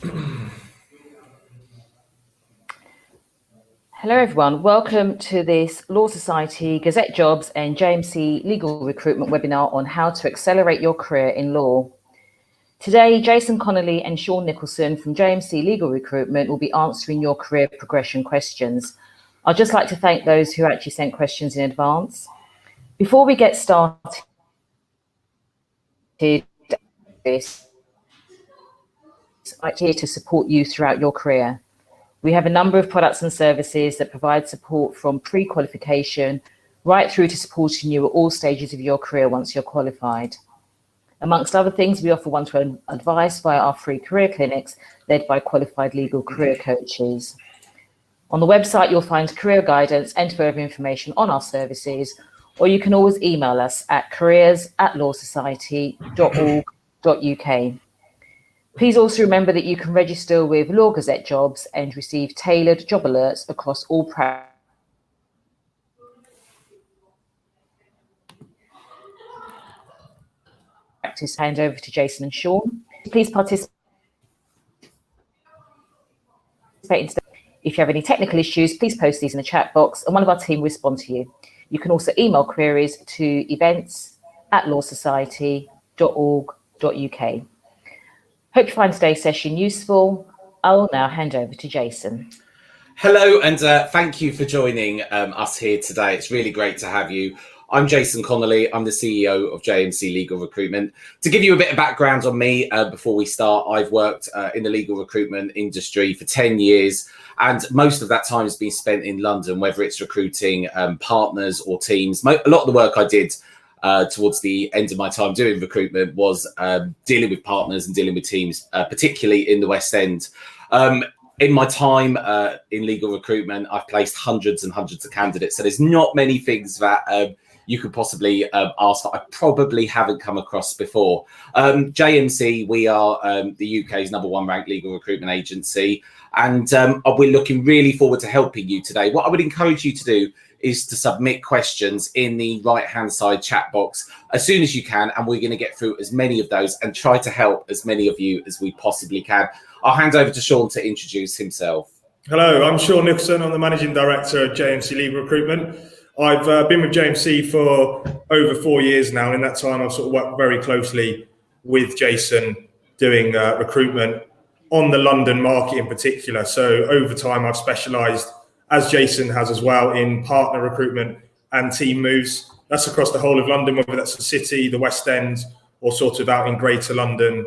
Hello everyone, welcome to this Law Society, Gazette Jobs and JMC Legal Recruitment webinar on how to accelerate your career in law. Today, Jason Connolly and Sean Nicholson from JMC Legal Recruitment will be answering your career progression questions. I'd just like to thank those who actually sent questions in advance. Before we get started, I'm here to support you throughout your career. We have a number of products and services that provide support from pre-qualification right through to supporting you at all stages of your career once you're qualified. Amongst other things, we offer one-to-one advice via our free career clinics led by qualified legal career coaches. On the website, you'll find career guidance and further information on our services, or you can always email us at careers@lawsociety.org.uk. Please also remember that you can register with Law Gazette Jobs and receive tailored job alerts across all practice hand over to Jason and Sean. Please participate. If you have any technical issues, please post these in the chat box and one of our team will respond to you. You can also email queries to events@lawsociety.org.uk. Hope you find today's session useful. I will now hand over to Jason. Hello, and thank you for joining us here today. It's really great to have you. I'm Jason Connolly. I'm the CEO of JMC Legal Recruitment. To give you a bit of background on me before we start, I've worked in the legal recruitment industry for 10 years, and most of that time has been spent in London, whether it's recruiting partners or teams. A lot of the work I did towards the end of my time doing recruitment was dealing with partners and dealing with teams, particularly in the West End. In my time in legal recruitment, I've placed hundreds and hundreds of candidates. So there's not many things that you could possibly ask that I probably haven't come across before. JMC, we are the UK's #1 ranked legal recruitment agency. And we're looking really forward to helping you today. What I would encourage you to do is to submit questions in the right-hand side chat box as soon as you can, and we're going to get through as many of those and try to help as many of you as we possibly can. I'll hand over to Sean to introduce himself. Hello, I'm Sean Nicholson. I'm the Managing Director of JMC Legal Recruitment. I've been with JMC for over 4 years now, and in that time I've sort of worked very closely with Jason doing recruitment on the London market in particular. So over time I've specialised, as Jason has as well, in partner recruitment and team moves. That's across the whole of London, whether that's the city, the West End, or sort of out in Greater London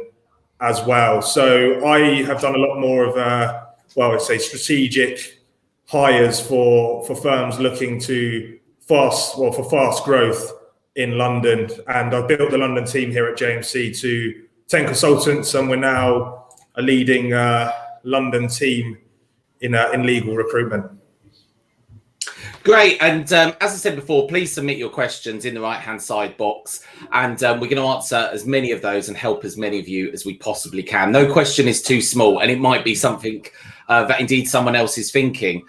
as well. So I have done a lot more of, I'd say strategic hires for firms looking to fast growth in London. And I've built the London team here at JMC to 10 consultants, and we're now a leading London team in legal recruitment. Great, and as I said before, please submit your questions in the right-hand side box, and we're going to answer as many of those and help as many of you as we possibly can. No question is too small, and it might be something that indeed someone else is thinking.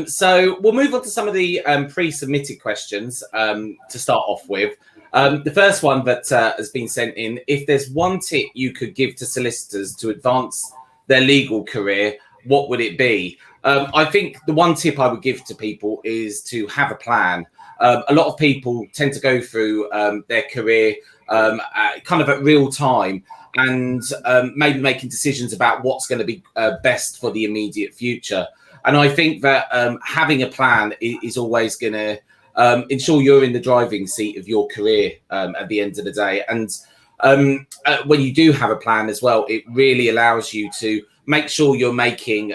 So we'll move on to some of the pre-submitted questions to start off with. The first one that has been sent in: if there's one tip you could give to solicitors to advance their legal career, what would it be? I think the one tip I would give to people is to have a plan. A lot of people tend to go through their career kind of at real time and maybe making decisions about what's going to be best for the immediate future. And I think that having a plan is always going to ensure you're in the driving seat of your career at the end of the day. And when you do have a plan as well, it really allows you to make sure you're making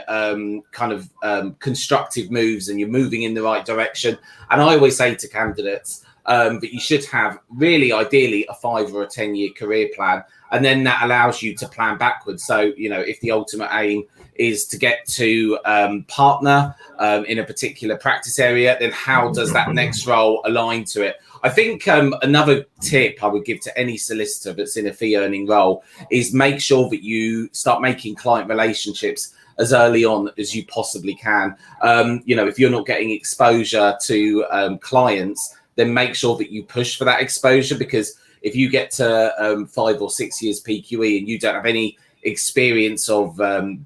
constructive moves and you're moving in the right direction. And I always say to candidates that you should have really ideally a 5 or a 10-year career plan, and then that allows you to plan backwards. So, you know, if the ultimate aim is to get to partner in a particular practice area, then how does that next role align to it? I think another tip I would give to any solicitor that's in a fee earning role is make sure that you start making client relationships as early on as you possibly can. You know, if you're not getting exposure to clients, then make sure that you push for that exposure, because if you get to 5 or 6 years PQE and you don't have any experience of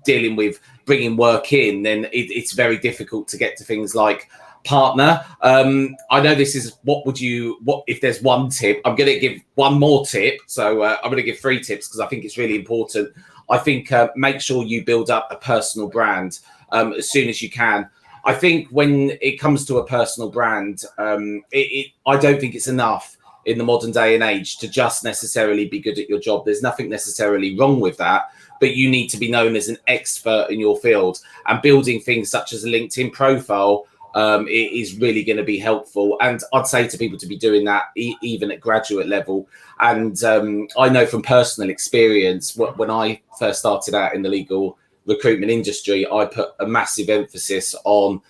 dealing with bringing work in, then it's very difficult to get to things like partner. I know this is what if there's one tip, I'm going to give one more tip. So I'm going to give 3 tips because I think it's really important. I think make sure you build up a personal brand as soon as you can. I think when it comes to a personal brand, I don't think it's enough in the modern day and age to just necessarily be good at your job. There's nothing necessarily wrong with that, but you need to be known as an expert in your field, and building things such as a LinkedIn profile it is really going to be helpful. And I'd say to people to be doing that even at graduate level. And I know from personal experience, when I first started out in the legal recruitment industry, I put a massive emphasis on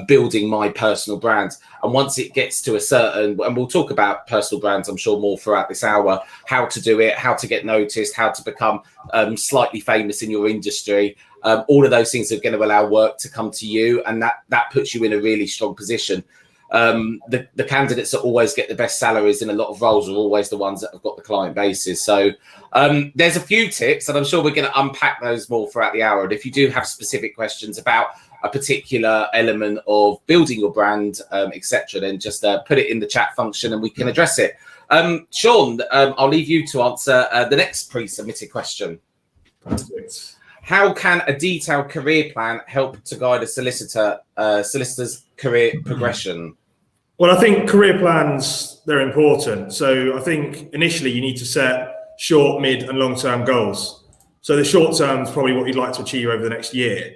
building my personal brand. And once it gets to a certain, and we'll talk about personal brands, I'm sure, more throughout this hour, how to do it, how to get noticed, how to become slightly famous in your industry. All of those things are going to allow work to come to you, and that puts you in a really strong position. The candidates that always get the best salaries in a lot of roles are always the ones that have got the client bases. So there's a few tips, and I'm sure we're going to unpack those more throughout the hour. And if you do have specific questions about a particular element of building your brand, etc., then just put it in the chat function and we can address it. Sean, I'll leave you to answer the next pre-submitted question. Perfect. How can a detailed career plan help to guide a solicitor's career progression? Well, I think career plans, they're important. So I think initially you need to set short, mid and long-term goals. So the short term is probably what you'd like to achieve over the next year.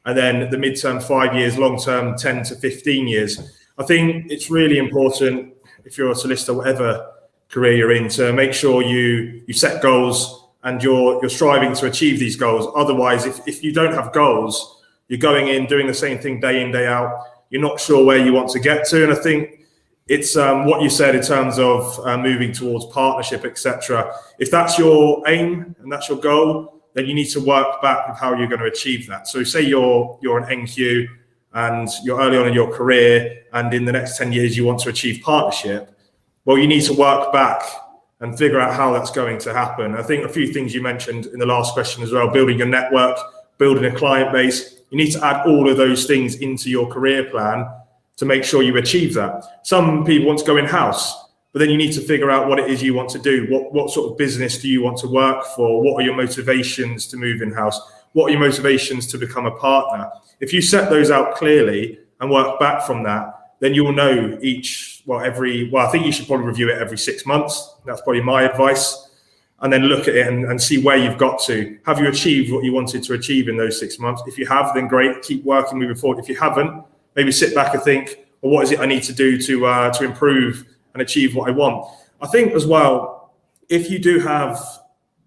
And then the mid-term 5 years, long-term 10 to 15 years. I think it's really important, if you're a solicitor, whatever career you're in, to make sure you set goals and you're striving to achieve these goals. Otherwise, if you don't have goals, you're going in, doing the same thing day in, day out. You're not sure where you want to get to. And I think it's what you said in terms of moving towards partnership, etc. If that's your aim and that's your goal, then you need to work back with how you're going to achieve that. So say you're an NQ and you're early on in your career, and in the next 10 years you want to achieve partnership. Well, you need to work back and figure out how that's going to happen. I think a few things you mentioned in the last question as well, building your network, building a client base. You need to add all of those things into your career plan to make sure you achieve that. Some people want to go in-house, but then you need to figure out what it is you want to do. What sort of business do you want to work for? What are your motivations to move in-house? What are your motivations to become a partner? If you set those out clearly and work back from that, then you'll know I think you should probably review it every 6 months. That's probably my advice. And then look at it and see where you've got to. Have you achieved what you wanted to achieve in those 6 months? If you have, then great, keep working, moving forward. If you haven't, maybe sit back and think, well, what is it I need to do to improve and achieve what I want? I think as well, if you do have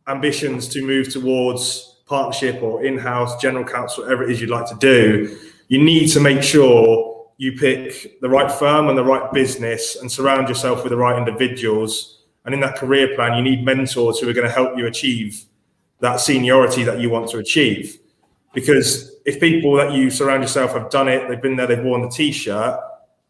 ambitions to move towards partnership or in-house, general counsel, whatever it is you'd like to do, you need to make sure you pick the right firm and the right business and surround yourself with the right individuals. And in that career plan, you need mentors who are going to help you achieve that seniority that you want to achieve. Because if people that you surround yourself have done it, they've been there, they've worn the t-shirt,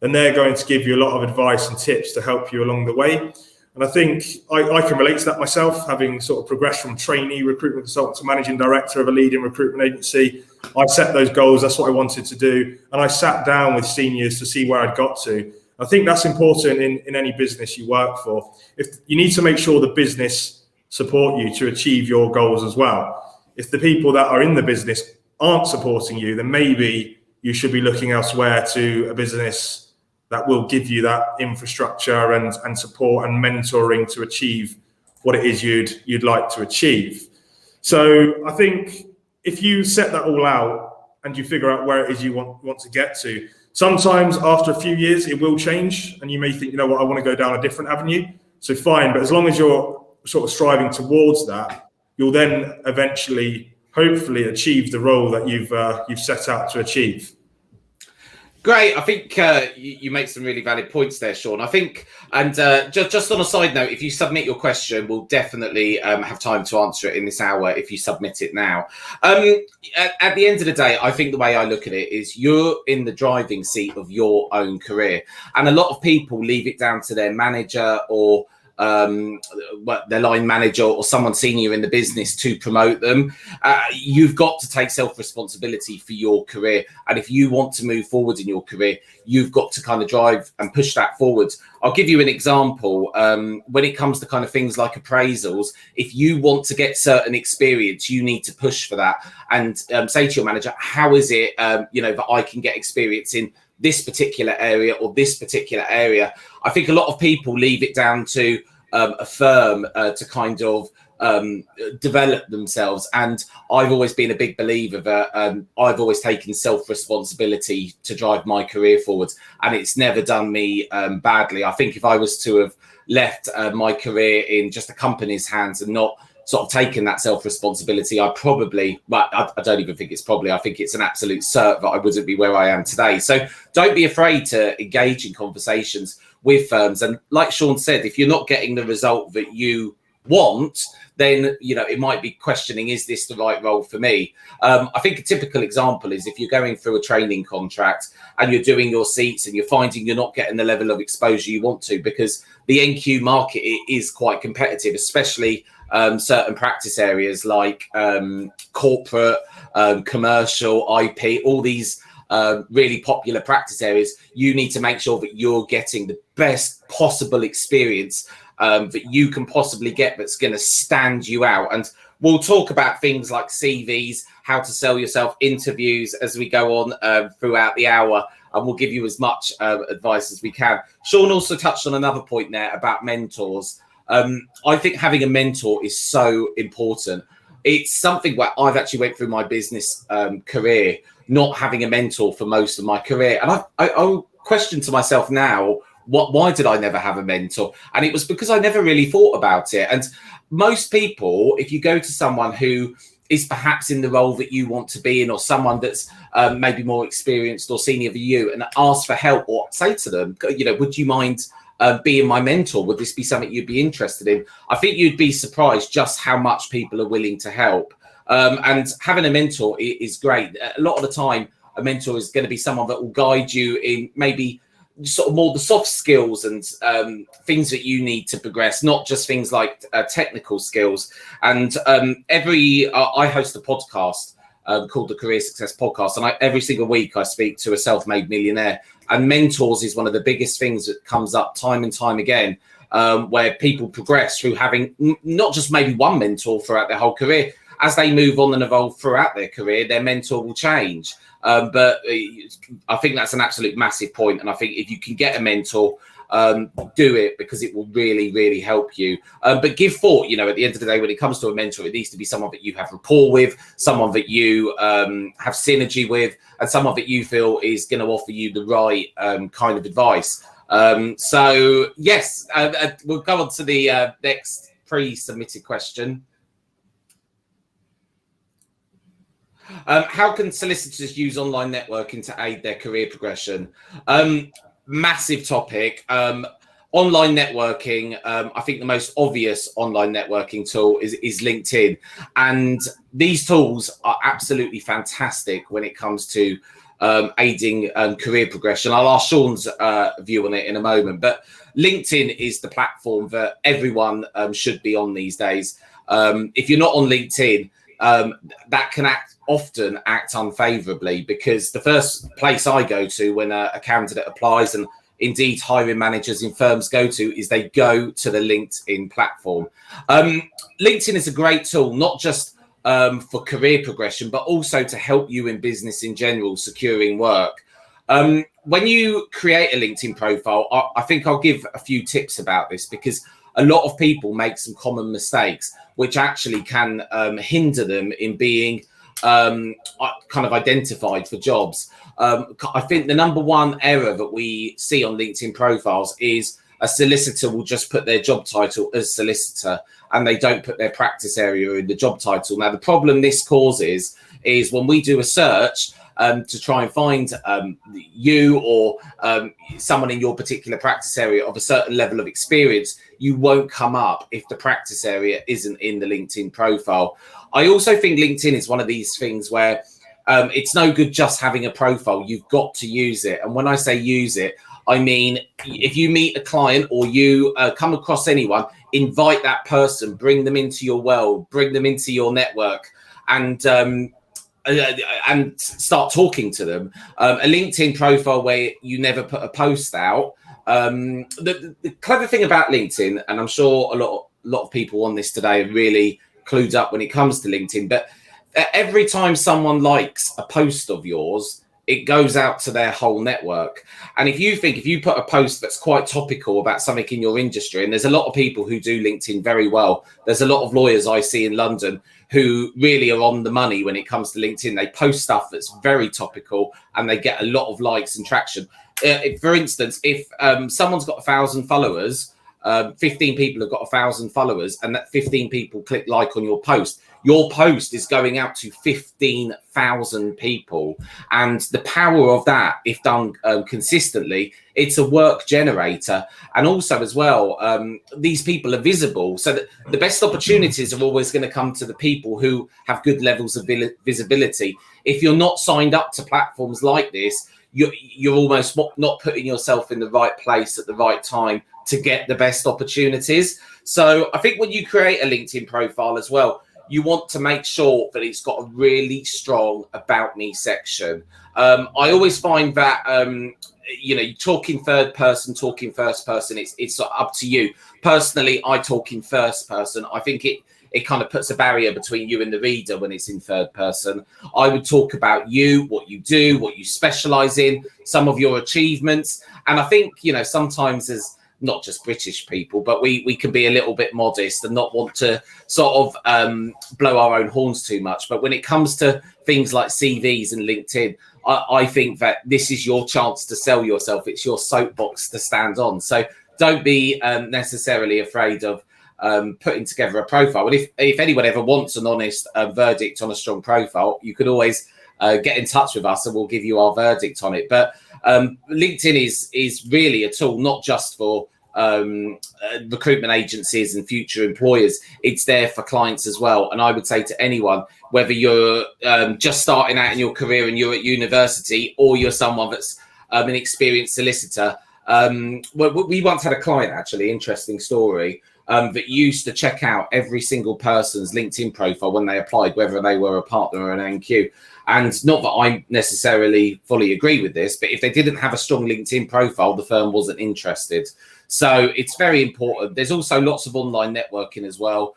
then they're going to give you a lot of advice and tips to help you along the way. And I think I can relate to that myself, having sort of progressed from trainee recruitment consultant to managing director of a leading recruitment agency. I set those goals, that's what I wanted to do. And I sat down with seniors to see where I'd got to. I think that's important in any business you work for. If you need to make sure the business support you to achieve your goals as well. If the people that are in the business aren't supporting you, then maybe you should be looking elsewhere to a business that will give you that infrastructure and support and mentoring to achieve what it is you'd like to achieve. So I think if you set that all out and you figure out where it is you want to get to, sometimes after a few years it will change and you may think, you know what, I want to go down a different avenue. So fine, but as long as you're sort of striving towards that, you'll then eventually, hopefully, achieve the role that you've set out to achieve. Great. I think you make some really valid points there, Sean. I think, and just on a side note, if you submit your question, we'll definitely have time to answer it in this hour if you submit it now. At the end of the day, I think the way I look at it is you're in the driving seat of your own career. And a lot of people leave it down to their manager or their line manager or someone senior in the business to promote them. You've got to take self-responsibility for your career. And if you want to move forward in your career, you've got to kind of drive and push that forward. I'll give you an example. When it comes to kind of things like appraisals, if you want to get certain experience, you need to push for that and say to your manager, how is it, that I can get experience in this particular area or this particular area. I think a lot of people leave it down to a firm to kind of develop themselves. And I've always been a big believer that I've always taken self-responsibility to drive my career forwards, and it's never done me badly. I think if I was to have left my career in just a company's hands and not sort of taken that self-responsibility, I don't even think it's probably, I think it's an absolute cert that I wouldn't be where I am today. So don't be afraid to engage in conversations with firms. And like Sean said, if you're not getting the result that you want, then, it might be questioning, is this the right role for me? I think a typical example is if you're going through a training contract and you're doing your seats and you're finding you're not getting the level of exposure you want to, because the NQ market is quite competitive, especially certain practice areas like corporate, commercial, IP, all these really popular practice areas. You need to make sure that you're getting the best possible experience that you can possibly get that's going to stand you out. And we'll talk about things like CVs, how to sell yourself, interviews as we go on throughout the hour, and we'll give you as much advice as we can. Sean also touched on another point there about mentors. I think having a mentor is so important. It's something where I've actually went through my business career not having a mentor for most of my career. And I question to myself now, why did I never have a mentor? And it was because I never really thought about it. And most people, if you go to someone who is perhaps in the role that you want to be in, or someone that's maybe more experienced or senior than you, and ask for help, or say to them, would you mind being my mentor? Would this be something you'd be interested in? I think you'd be surprised just how much people are willing to help. And having a mentor is great. A lot of the time, a mentor is going to be someone that will guide you in maybe sort of more the soft skills and things that you need to progress, not just things like technical skills. And I host a podcast called the Career Success Podcast, and every single week I speak to a self-made millionaire. And mentors is one of the biggest things that comes up time and time again, where people progress through having not just maybe one mentor throughout their whole career. As they move on and evolve throughout their career, their mentor will change. But I think that's an absolute massive point. And I think if you can get a mentor, do it, because it will really, really help you. But give thought, at the end of the day, when it comes to a mentor, it needs to be someone that you have rapport with, someone that you have synergy with, and someone that you feel is going to offer you the right kind of advice. So, yes, we'll go on to the next pre-submitted question. How can solicitors use online networking to aid their career progression? Massive topic. Online networking, I think the most obvious online networking tool is LinkedIn. And these tools are absolutely fantastic when it comes to aiding career progression. I'll ask Sean's view on it in a moment. But LinkedIn is the platform that everyone should be on these days. If you're not on LinkedIn, that can often act unfavorably, because the first place I go to when a candidate applies, and indeed hiring managers in firms go to, is they go to the LinkedIn platform. LinkedIn is a great tool, not just for career progression, but also to help you in business in general, securing work. When you create a LinkedIn profile, I think I'll give a few tips about this, because a lot of people make some common mistakes, which actually can hinder them in being kind of identified for jobs. I think the number one error that we see on LinkedIn profiles is a solicitor will just put their job title as solicitor, and they don't put their practice area in the job title. Now, the problem this causes is when we do a search to try and find you or someone in your particular practice area of a certain level of experience, you won't come up if the practice area isn't in the LinkedIn profile. I also think LinkedIn is one of these things where it's no good just having a profile. You've got to use it. And when I say use it, I mean, if you meet a client or you come across anyone, invite that person, bring them into your world, bring them into your network, and start talking to them. A LinkedIn profile where you never put a post out. The clever thing about LinkedIn, and I'm sure a lot of people on this today are really clued up when it comes to LinkedIn, but every time someone likes a post of yours, it goes out to their whole network. And if you put a post that's quite topical about something in your industry, and there's a lot of people who do LinkedIn very well. There's a lot of lawyers I see in London who really are on the money when it comes to LinkedIn. They post stuff that's very topical and they get a lot of likes and traction. For instance, if someone's got 1,000 followers, 15 people have got 1,000 followers, and that 15 people click like on your post is going out to 15,000 people. And the power of that, if done consistently, it's a work generator. And also as well, these people are visible, so that the best opportunities are always going to come to the people who have good levels of visibility. If you're not signed up to platforms like this, you're almost not putting yourself in the right place at the right time to get the best opportunities. So I think when you create a LinkedIn profile as well, you want to make sure that it's got a really strong about me section. I always find that, you talking third person, talking first person, it's up to you. Personally, I talk in first person. I think it kind of puts a barrier between you and the reader when it's in third person. I would talk about you, what you do, what you specialize in, some of your achievements. And I think, sometimes as not just British people, but we can be a little bit modest and not want to sort of blow our own horns too much. But when it comes to things like CVs and LinkedIn, I think that this is your chance to sell yourself. It's your soapbox to stand on. So don't be necessarily afraid of putting together a profile. And if anyone ever wants an honest verdict on a strong profile, you could always get in touch with us and we'll give you our verdict on it. But LinkedIn is really a tool not just for recruitment agencies and future employers. It's there for clients as well. And I would say to anyone, whether you're just starting out in your career and you're at university, or you're someone that's an experienced solicitor. We once had a client, actually, interesting story, that used to check out every single person's LinkedIn profile when they applied, whether they were a partner or an NQ. And not that I necessarily fully agree with this, but if they didn't have a strong LinkedIn profile, the firm wasn't interested. So it's very important. There's also lots of online networking as well.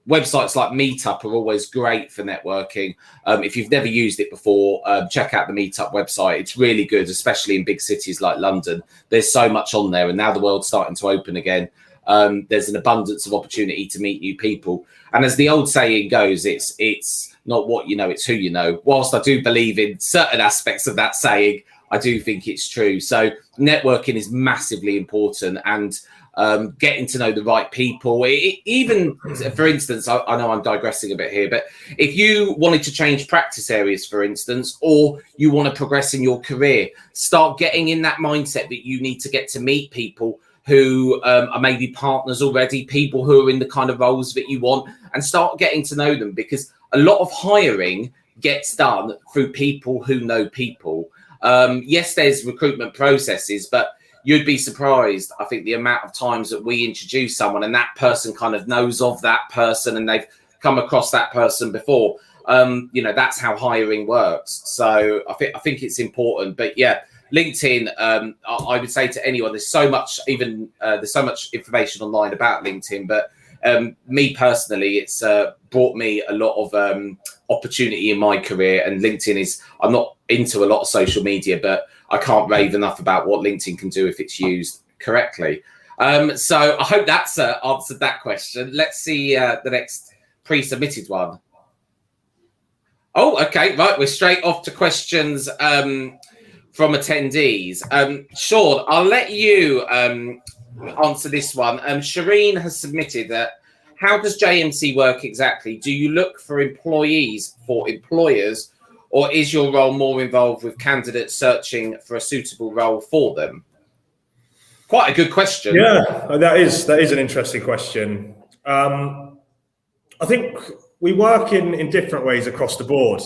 Websites like Meetup are always great for networking. If you've never used it before, check out the Meetup website. It's really good, especially in big cities like London. There's so much on there, and now the world's starting to open again. There's an abundance of opportunity to meet new people. And as the old saying goes, it's not what you know, it's who you know. Whilst I do believe in certain aspects of that saying, I do think it's true. So networking is massively important, and getting to know the right people. Even, for instance, I know I'm digressing a bit here, but if you wanted to change practice areas, for instance, or you want to progress in your career, start getting in that mindset that you need to get to meet people who are maybe partners already, people who are in the kind of roles that you want, and start getting to know them, because a lot of hiring gets done through people who know people. Yes, there's recruitment processes, but you'd be surprised, I think, the amount of times that we introduce someone and that person kind of knows of that person and they've come across that person before. That's how hiring works. So I think it's important. But yeah, LinkedIn, I would say to anyone, there's so much information online about LinkedIn, but me personally, it's brought me a lot of opportunity in my career. And LinkedIn I'm not into a lot of social media, but I can't rave enough about what LinkedIn can do if it's used correctly. So I hope that's answered that question. Let's see the next pre-submitted one. Oh, okay, right. We're straight off to questions from attendees. Sean, I'll let you answer this one. Shireen has submitted that. How does JMC work exactly? Do you look for employees for employers, or is your role more involved with candidates searching for a suitable role for them? Quite a good question. Yeah, that is an interesting question. I think we work in different ways across the board.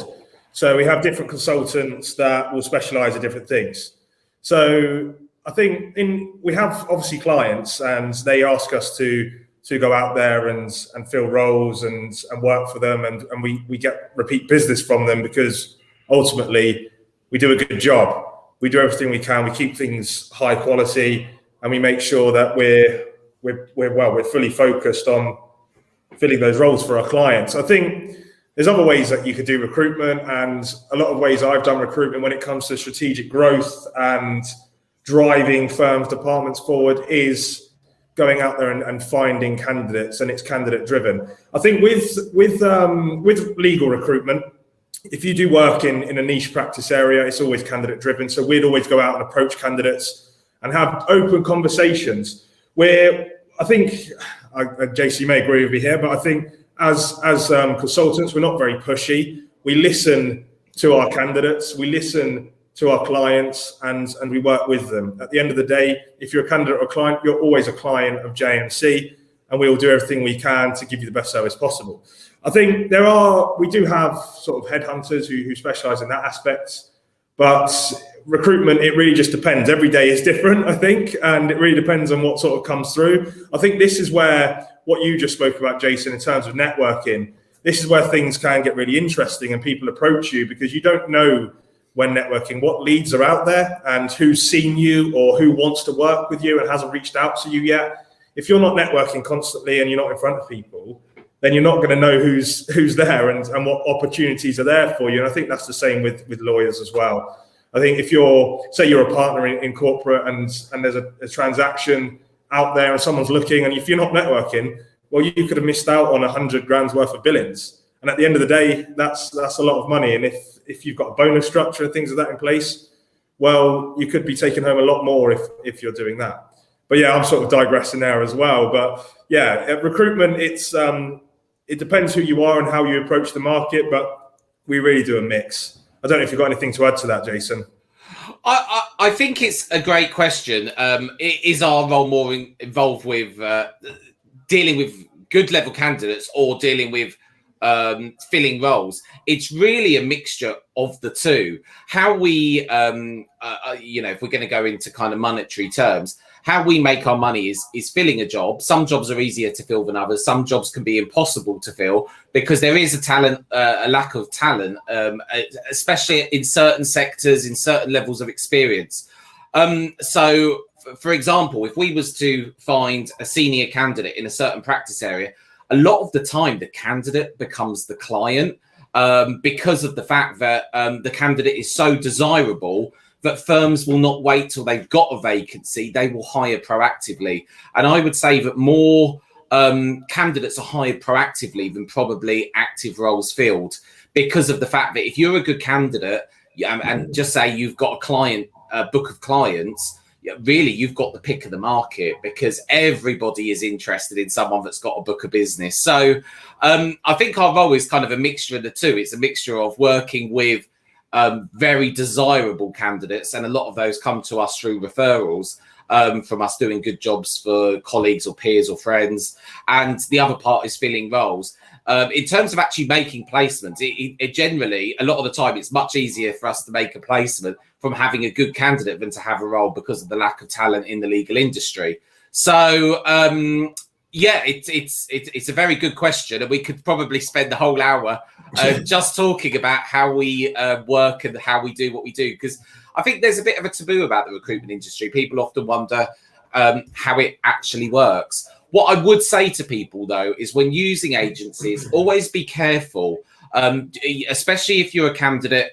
So we have different consultants that will specialize in different things. So I think we have obviously clients, and they ask us to go out there and fill roles and work for them, and we get repeat business from them because ultimately we do a good job. We do everything we can. We keep things high quality, and we make sure that we're fully focused on filling those roles for our clients. I think there's other ways that you could do recruitment, and a lot of ways I've done recruitment when it comes to strategic growth and driving firms, departments forward is going out there and finding candidates, and it's candidate driven. I think with legal recruitment, if you do work in a niche practice area, it's always candidate driven. So we'd always go out and approach candidates and have open conversations where I think, JC may agree with me here, but I think as consultants, we're not very pushy. We listen to our candidates, we listen to our clients, and we work with them. At the end of the day, if you're a candidate or a client, you're always a client of JMC, and we will do everything we can to give you the best service possible. I think we do have sort of headhunters who specialize in that aspect, but recruitment, it really just depends. Every day is different, I think, and it really depends on what sort of comes through. I think this is where what you just spoke about, Jason, in terms of networking, this is where things can get really interesting and people approach you because you don't know when networking what leads are out there and who's seen you or who wants to work with you and hasn't reached out to you yet. If you're not networking constantly and you're not in front of people, then you're not going to know who's there and what opportunities are there for you. And I think that's the same with lawyers as well. I think if you're a partner in corporate and there's a transaction out there and someone's looking, and if you're not networking, well, you could have missed out on 100 grand's worth of billings. And at the end of the day, that's a lot of money. And if you've got a bonus structure and things like that in place, well, you could be taking home a lot more if you're doing that. But yeah, I'm sort of digressing there as well. But yeah, at recruitment, it depends who you are and how you approach the market, but we really do a mix. I don't know if you've got anything to add to that, Jason. I think it's a great question. Is our role more involved with dealing with good level candidates or dealing with filling roles? It's really a mixture of the two. How we, if we're going to go into kind of monetary terms, how we make our money is filling a job. Some jobs are easier to fill than others. Some jobs can be impossible to fill because there is a lack of talent, especially in certain sectors, in certain levels of experience. So, for example, if we was to find a senior candidate in a certain practice area, a lot of the time the candidate becomes the client because of the fact that the candidate is so desirable that firms will not wait till they've got a vacancy. They will hire proactively. And I would say that more candidates are hired proactively than probably active roles filled because of the fact that if you're a good candidate and just say you've got a book of clients, really you've got the pick of the market because everybody is interested in someone that's got a book of business. So I think our role is kind of a mixture of the two. It's a mixture of working with very desirable candidates, and a lot of those come to us through referrals from us doing good jobs for colleagues or peers or friends, and the other part is filling roles. In terms of actually making placements, it generally, a lot of the time, it's much easier for us to make a placement from having a good candidate than to have a role because of the lack of talent in the legal industry. So yeah, it's a very good question, and we could probably spend the whole hour just talking about how we work and how we do what we do, because I think there's a bit of a taboo about the recruitment industry. People often wonder how it actually works. What I would say to people, though, is when using agencies, always be careful, especially if you're a candidate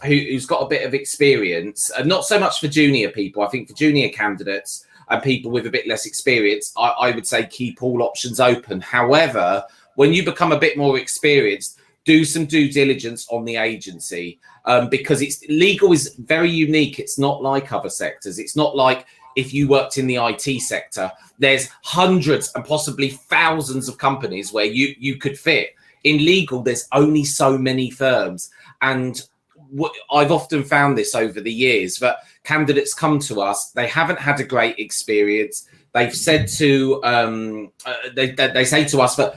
who's got a bit of experience, and not so much for junior people. I think for junior candidates and people with a bit less experience, I would say keep all options open. However, when you become a bit more experienced, do some due diligence on the agency because legal is very unique. It's not like other sectors. It's not like if you worked in the IT sector, there's hundreds and possibly thousands of companies where you could fit. In legal, there's only so many firms. And I've often found this over the years that candidates come to us, they haven't had a great experience. They've said to, they say to us that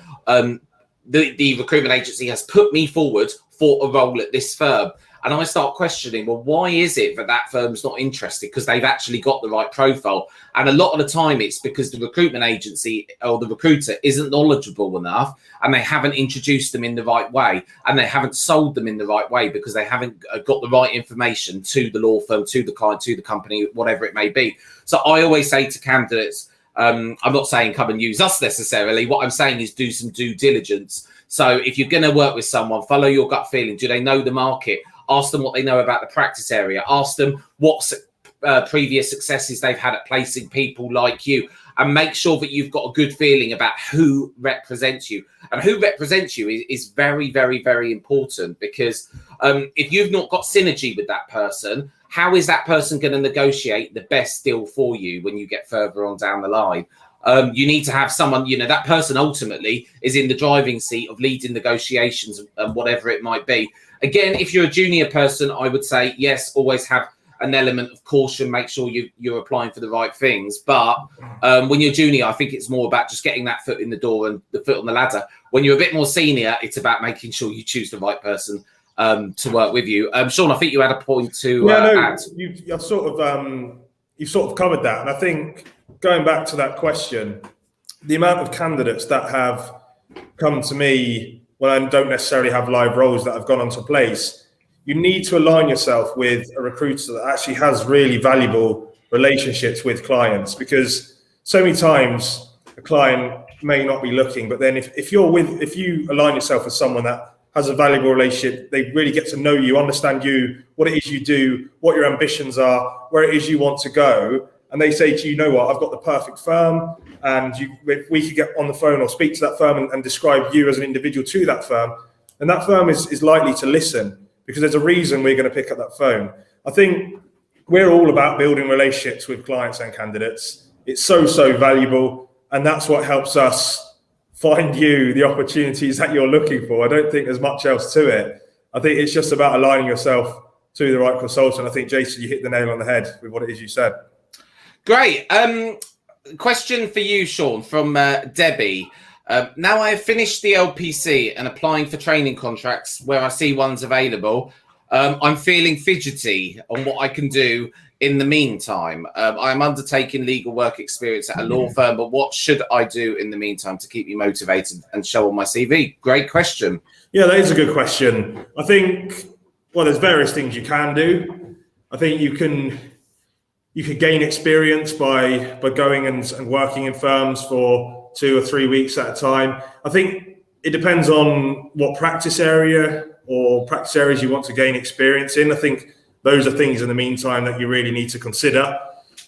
the recruitment agency has put me forward for a role at this firm. And I start questioning, well, why is it that that firm's not interested? Because they've actually got the right profile. And a lot of the time it's because the recruitment agency or the recruiter isn't knowledgeable enough, and they haven't introduced them in the right way, and they haven't sold them in the right way because they haven't got the right information to the law firm, to the client, to the company, whatever it may be. So I always say to candidates, I'm not saying come and use us necessarily. What I'm saying is do some due diligence. So if you're going to work with someone, follow your gut feeling. Do they know the market? Ask them what they know about the practice area. Ask them what previous successes they've had at placing people like you, and make sure that you've got a good feeling about who represents you. And who represents you is very, very, very important, because if you've not got synergy with that person, how is that person going to negotiate the best deal for you when you get further on down the line? You need to have someone, that person ultimately is in the driving seat of leading negotiations and whatever it might be. Again, if you're a junior person, I would say, yes, always have an element of caution. Make sure you're applying for the right things. But when you're junior, I think it's more about just getting that foot in the door and the foot on the ladder. When you're a bit more senior, it's about making sure you choose the right person to work with you. Sean, I think you had a point to add. You've sort of covered that. And I think going back to that question, the amount of candidates that have come to me when I don't necessarily have live roles that have gone on to place, you need to align yourself with a recruiter that actually has really valuable relationships with clients, because so many times a client may not be looking, but then if you align yourself with someone that has a valuable relationship, they really get to know you, understand you, what it is you do, what your ambitions are, where it is you want to go. And they say to you, you know what, I've got the perfect firm. And if we could get on the phone or speak to that firm and describe you as an individual to that firm, and that firm is likely to listen, because there's a reason we're going to pick up that phone. I think we're all about building relationships with clients and candidates. It's so valuable. And that's what helps us find you the opportunities that you're looking for. I don't think there's much else to it. I think it's just about aligning yourself to the right consultant. I think, Jason, you hit the nail on the head with what it is you said. Great. Question for you, Sean, from Debbie. Now I have finished the LPC and applying for training contracts where I see ones available. I'm feeling fidgety on what I can do in the meantime. I'm undertaking legal work experience at a law firm, but what should I do in the meantime to keep me motivated and show on my CV? Great question. Yeah, that is a good question. I think, there's various things you can do. I think you could gain experience by going and working in firms for 2 or 3 weeks at a time. I think it depends on what practice area or practice areas you want to gain experience in. I think those are things in the meantime that you really need to consider,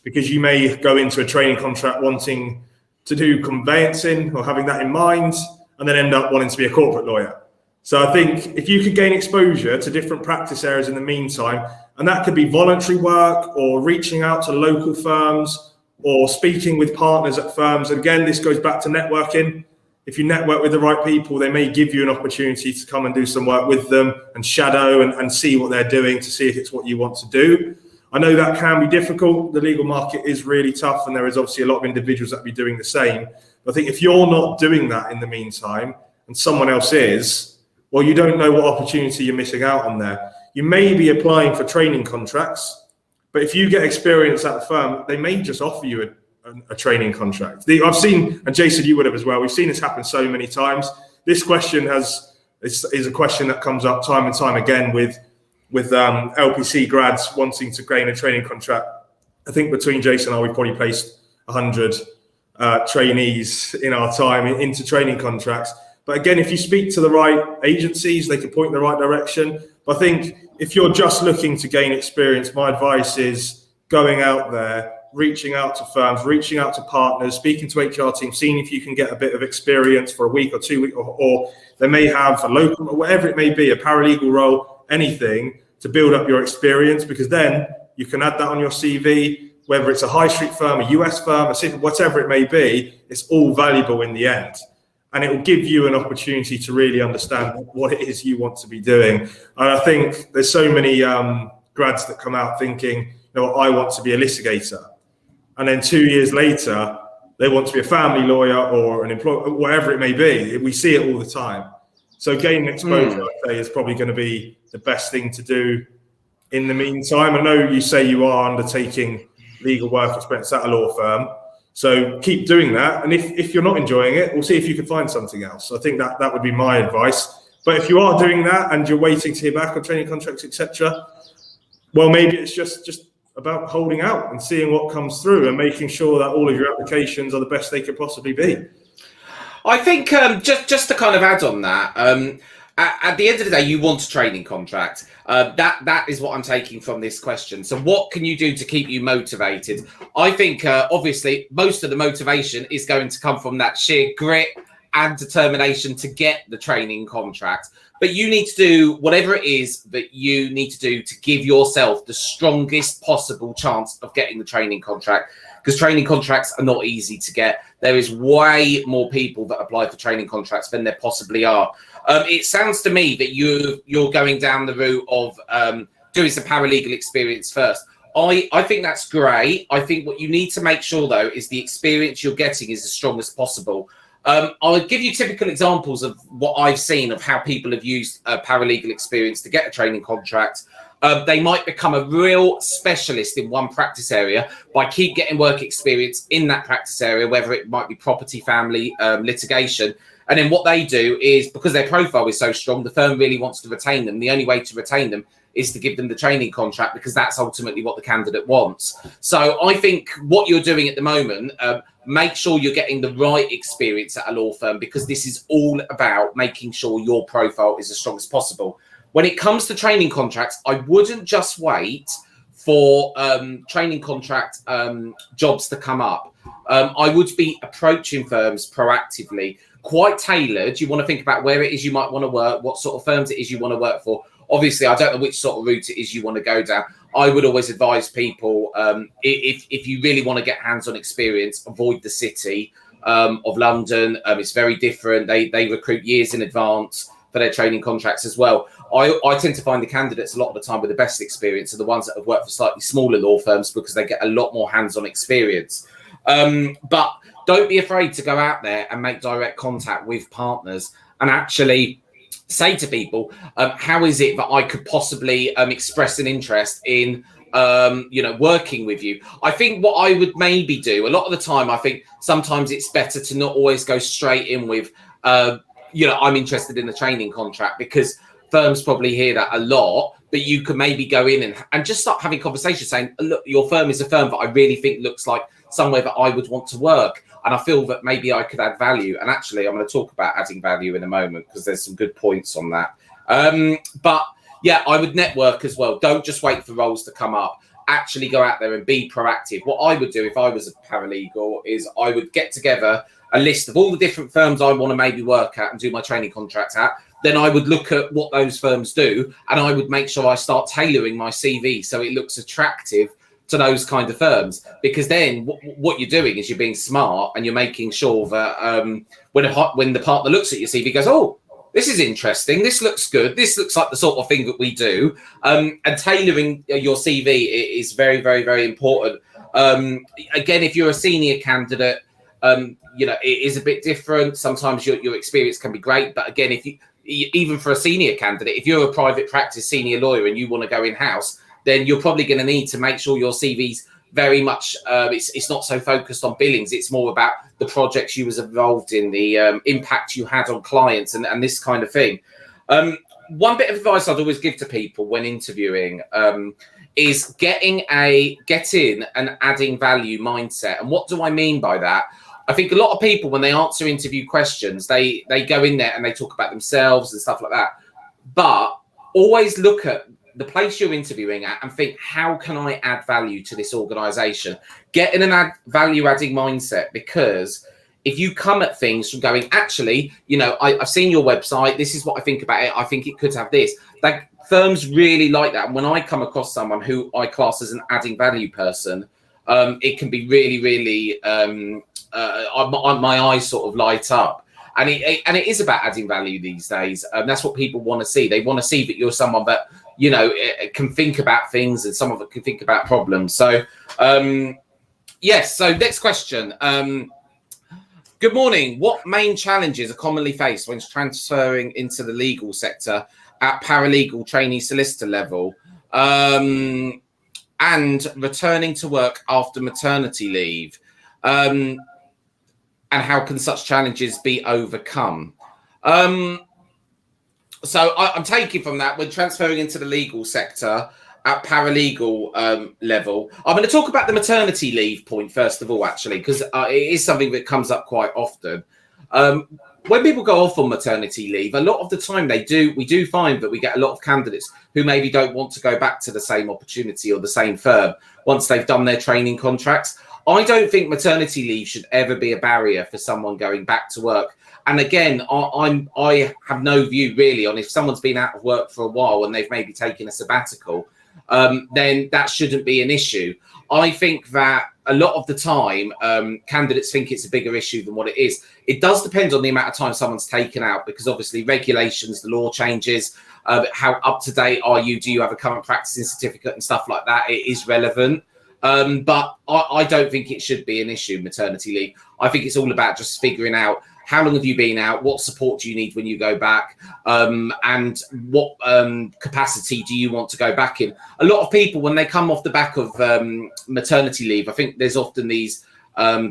because you may go into a training contract wanting to do conveyancing or having that in mind, and then end up wanting to be a corporate lawyer. So I think if you could gain exposure to different practice areas in the meantime, and that could be voluntary work or reaching out to local firms or speaking with partners at firms. And again, this goes back to networking. If you network with the right people, they may give you an opportunity to come and do some work with them and shadow and see what they're doing to see if it's what you want to do. I know that can be difficult. The legal market is really tough, and there is obviously a lot of individuals that be doing the same. But I think if you're not doing that in the meantime and someone else is, well, you don't know what opportunity you're missing out on there. You may be applying for training contracts, but if you get experience at a firm, they may just offer you a training contract. I've seen, and Jason, you would have as well, we've seen this happen so many times. This question is a question that comes up time and time again with LPC grads wanting to gain a training contract. I think between Jason and I, we've probably placed 100 trainees in our time into training contracts. But again, if you speak to the right agencies, they can point in the right direction. But I think if you're just looking to gain experience, my advice is going out there, reaching out to firms, reaching out to partners, speaking to HR teams, seeing if you can get a bit of experience for a week or 2 weeks, or they may have a local, or whatever it may be, a paralegal role, anything to build up your experience, because then you can add that on your CV, whether it's a high street firm, a US firm, a city, whatever it may be, it's all valuable in the end. And it will give you an opportunity to really understand what it is you want to be doing. And I think there's so many grads that come out thinking, I want to be a litigator. And then 2 years later, they want to be a family lawyer or an employer, whatever it may be. We see it all the time. So gaining exposure, I'd say, is probably going to be the best thing to do in the meantime. I know you say you are undertaking legal work experience at a law firm, so keep doing that. And if you're not enjoying it, we'll see if you can find something else. I think that would be my advice. But if you are doing that and you're waiting to hear back on training contracts, etc., well, maybe it's just about holding out and seeing what comes through and making sure that all of your applications are the best they could possibly be. I think just to kind of add on that, at the end of the day, you want a training contract. That is what I'm taking from this question. So what can you do to keep you motivated? I think, obviously, most of the motivation is going to come from that sheer grit and determination to get the training contract. But you need to do whatever it is that you need to do to give yourself the strongest possible chance of getting the training contract, because training contracts are not easy to get. There is way more people that apply for training contracts than there possibly are. It sounds to me that you're going down the route of doing some paralegal experience first. I think that's great. I think what you need to make sure, though, is the experience you're getting is as strong as possible. I'll give you typical examples of what I've seen of how people have used paralegal experience to get a training contract. They might become a real specialist in one practice area by keep getting work experience in that practice area, whether it might be property, family, litigation. And then what they do is, because their profile is so strong, the firm really wants to retain them. The only way to retain them is to give them the training contract, because that's ultimately what the candidate wants. So I think what you're doing at the moment, make sure you're getting the right experience at a law firm, because this is all about making sure your profile is as strong as possible. When it comes to training contracts, I wouldn't just wait for training contract jobs to come up. I would be approaching firms proactively, quite tailored. You want to think about where it is you might want to work, what sort of firms it is you want to work for. Obviously, I don't know which sort of route it is you want to go down. I would always advise people, if you really want to get hands-on experience, avoid the city of London. It's very different. They recruit years in advance for their training contracts as well. I tend to find the candidates a lot of the time with the best experience are the ones that have worked for slightly smaller law firms, because they get a lot more hands-on experience. But don't be afraid to go out there and make direct contact with partners and actually say to people, how is it that I could possibly express an interest in working with you? I think what I would maybe do a lot of the time, I think sometimes it's better to not always go straight in with I'm interested in the training contract, because firms probably hear that a lot. But you could maybe go in and just start having conversations saying, look, your firm is a firm that I really think looks like somewhere that I would want to work. And I feel that maybe I could add value. And actually, I'm going to talk about adding value in a moment, because there's some good points on that. But yeah, I would network as well. Don't just wait for roles to come up. Actually go out there and be proactive. What I would do if I was a paralegal is I would get together a list of all the different firms I want to maybe work at and do my training contract at. Then I would look at what those firms do, and I would make sure I start tailoring my CV so it looks attractive to those kind of firms. Because then what you're doing is you're being smart, and you're making sure that when the partner looks at your CV, goes, oh, this is interesting, this looks good, this looks like the sort of thing that we do. And tailoring your CV is very, very, very important. Again, if you're a senior candidate, it is a bit different. Sometimes your experience can be great, but again, even for a senior candidate, if you're a private practice senior lawyer and you want to go in-house, then you're probably going to need to make sure your CV's very much, it's not so focused on billings. It's more about the projects you was involved in, the impact you had on clients, and this kind of thing. One bit of advice I'd always give to people when interviewing is get in and adding value mindset. And what do I mean by that? I think a lot of people, when they answer interview questions, they go in there and they talk about themselves and stuff like that. But always look at the place you're interviewing at and think, how can I add value to this organization? Get in an value adding mindset, because if you come at things from going, actually, I've seen your website, this is what I think about it, I think it could have this. Like, firms really like that. And when I come across someone who I class as an adding value person, it can be really, really, my eyes sort of light up. And it is about adding value these days. That's what people want to see. They want to see that you're someone that, can think about things, and someone that can think about problems. So, yes. So next question. Good morning. What main challenges are commonly faced when transferring into the legal sector at paralegal trainee solicitor level and returning to work after maternity leave? And how can such challenges be overcome? So I'm taking from that, when transferring into the legal sector at paralegal level, I'm going to talk about the maternity leave point first of all, actually, because it is something that comes up quite often. When people go off on maternity leave, a lot of the time we do find that we get a lot of candidates who maybe don't want to go back to the same opportunity or the same firm once they've done their training contracts. I don't think maternity leave should ever be a barrier for someone going back to work. And again, I have no view really on if someone's been out of work for a while and they've maybe taken a sabbatical, then that shouldn't be an issue. I think that a lot of the time, candidates think it's a bigger issue than what it is. It does depend on the amount of time someone's taken out, because obviously regulations, the law changes, how up to date are you? Do you have a current practicing certificate and stuff like that? It is relevant. But I don't think it should be an issue, maternity leave. I think it's all about just figuring out how long have you been out, what support do you need when you go back, and what capacity do you want to go back in. A lot of people, when they come off the back of maternity leave, I think there's often these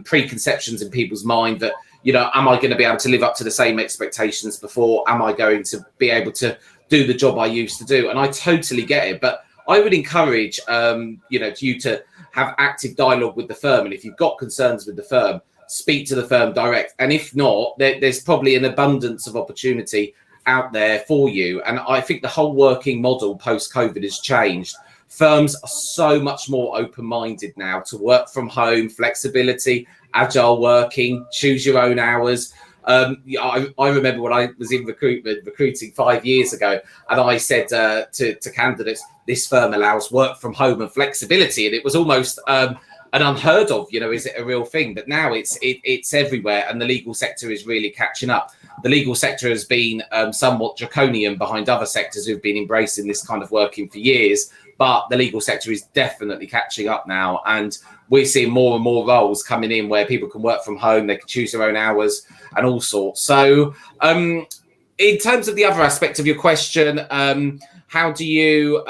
preconceptions in people's mind that, you know, am I going to be able to live up to the same expectations before? Am I going to be able to do the job I used to do? And I totally get it, but I would encourage, you to have active dialogue with the firm. And if you've got concerns with the firm, speak to the firm direct. And if not, there's probably an abundance of opportunity out there for you. And I think the whole working model post-COVID has changed. Firms are so much more open-minded now to work from home, flexibility, agile working, choose your own hours. I remember when I was in recruiting 5 years ago, and I said to candidates, this firm allows work from home and flexibility. And it was almost an unheard of, is it a real thing? But now it's everywhere, and the legal sector is really catching up. The legal sector has been somewhat draconian behind other sectors who've been embracing this kind of working for years, but the legal sector is definitely catching up now, and we're seeing more and more roles coming in where people can work from home, they can choose their own hours and all sorts. So in terms of the other aspect of your question, how do you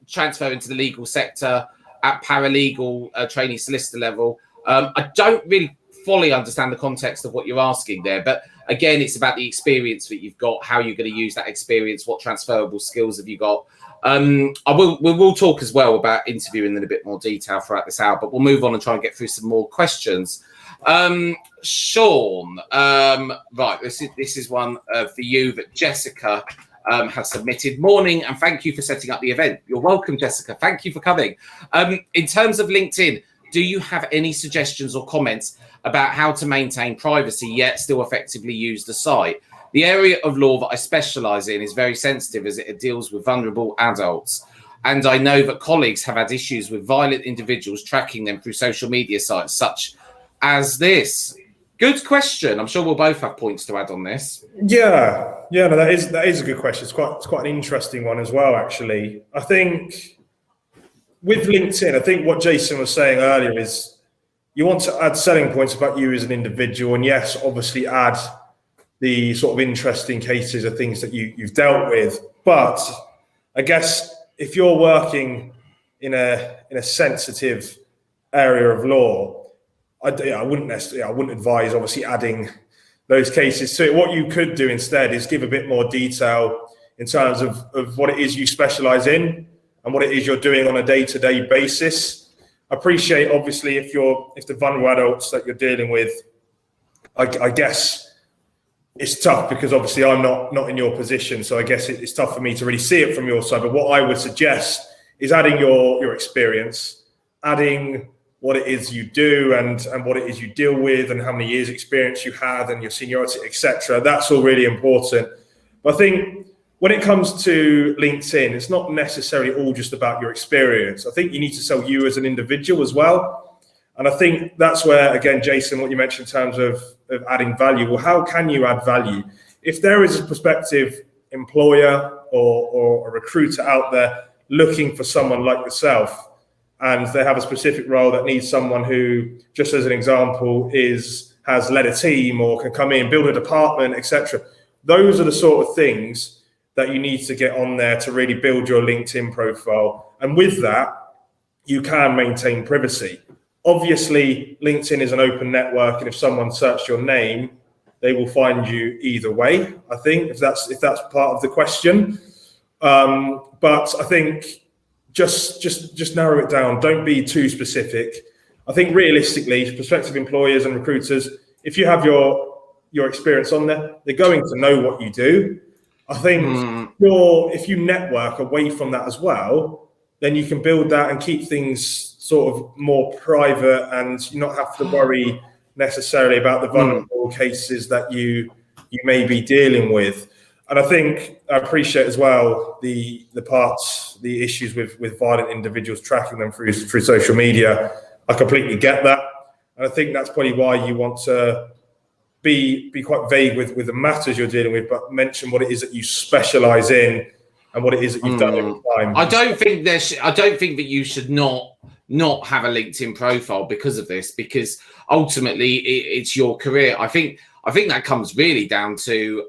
transfer into the legal sector at paralegal trainee solicitor level? I don't really fully understand the context of what you're asking there, but again, it's about the experience that you've got, how you're going to use that experience, what transferable skills have you got. We will talk as well about interviewing in a bit more detail throughout this hour, but we'll move on and try and get through some more questions. Sean, right, this is one for you that Jessica has submitted. Morning, and thank you for setting up the event. You're welcome, Jessica. Thank you for coming. In terms of LinkedIn, do you have any suggestions or comments about how to maintain privacy yet still effectively use the site? The area of law that I specialise in is very sensitive as it deals with vulnerable adults. And I know that colleagues have had issues with violent individuals tracking them through social media sites such as this. Good question. I'm sure we'll both have points to add on this. Yeah, no, that is a good question. It's quite an interesting one as well, actually. I think with LinkedIn, I think what Jason was saying earlier is you want to add selling points about you as an individual, and yes, obviously add the sort of interesting cases of things that you've dealt with. But I guess if you're working in a sensitive area of law, I wouldn't advise obviously adding those cases to it. What you could do instead is give a bit more detail in terms of what it is you specialize in and what it is you're doing on a day-to-day basis. I appreciate obviously if the vulnerable adults that you're dealing with, I guess it's tough because obviously I'm not in your position, so I guess it's tough for me to really see it from your side. But what I would suggest is adding your experience, adding what it is you do and what it is you deal with and how many years experience you have and your seniority, etc. That's all really important. But I think when it comes to LinkedIn, it's not necessarily all just about your experience. I think you need to sell you as an individual as well. And I think that's where, again, Jason, what you mentioned in terms of adding value. Well, how can you add value? If there is a prospective employer or a recruiter out there looking for someone like yourself, and they have a specific role that needs someone who, just as an example, is has led a team or can come in, build a department, etc. Those are the sort of things that you need to get on there to really build your LinkedIn profile. And with that, you can maintain privacy. Obviously, LinkedIn is an open network, and if someone searched your name, they will find you either way, I think, if that's part of the question. But I think just narrow it down. Don't be too specific. I think realistically, prospective employers and recruiters, if you have your experience on there, they're going to know what you do. I think if you network away from that as well, then you can build that and keep things sort of more private and not have to worry necessarily about the vulnerable cases that you may be dealing with. And I think I appreciate as well the issues with violent individuals, tracking them through social media. I completely get that. And I think that's probably why you want to be quite vague with the matters you're dealing with, but mention what it is that you specialize in and what it is that you've done over time. I don't think that you should not have a LinkedIn profile because of this, because ultimately it's your career. I think that comes really down to,